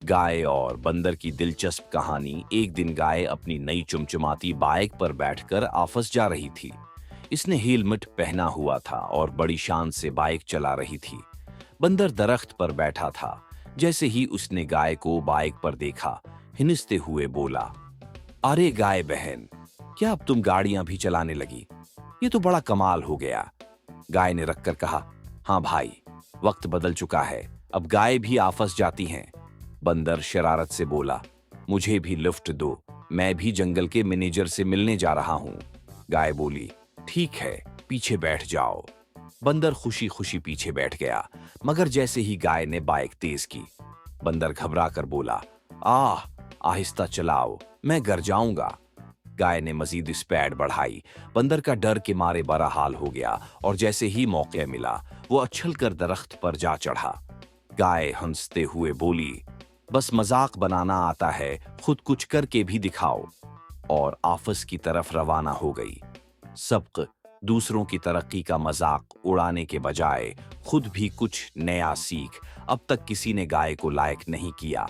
गाय और बंदर की दिलचस्प कहानी। एक दिन गाय अपनी नई चमचमाती बाइक पर बैठकर ऑफिस जा रही थी। इसने हेलमेट पहना हुआ था और बड़ी शान से बाइक चला रही थी। बंदर दरख्त पर बैठा था। जैसे ही उसने गाय को बाइक पर देखा, हिनिसते हुए बोला, अरे गाय बहन, क्या अब तुम गाड़ियां भी चलाने लगी? ये तो बड़ा कमाल हो गया। गाय ने रखकर कहा, हाँ भाई, वक्त बदल चुका है, अब गाय भी ऑफिस जाती हैं। बंदर शरारत से बोला, मुझे भी लिफ्ट दो, मैं भी जंगल के मैनेजर से मिलने जा रहा हूं। गाय बोली, ठीक है, पीछे बैठ जाओ। बंदर खुशी खुशी पीछे बैठ गया, मगर जैसे ही गाय ने बाइक तेज की, बंदर घबरा कर बोला, आह, आहिस्ता चलाओ, मैं गिर जाऊंगा। गाय ने मजीद स्पीड बढ़ाई। बंदर का डर के मारे बुरा हाल हो गया और जैसे ही मौका मिला, वो उछलकर दरख्त पर जा चढ़ा। गाय हंसते हुए बोली, बस मजाक बनाना आता है, खुद कुछ करके भी दिखाओ। और ऑफिस की तरफ रवाना हो गई। सबक दूसरों की तरक्की का मजाक उड़ाने के बजाय खुद भी कुछ नया सीख। अब तक किसी ने गाय को लायक नहीं किया।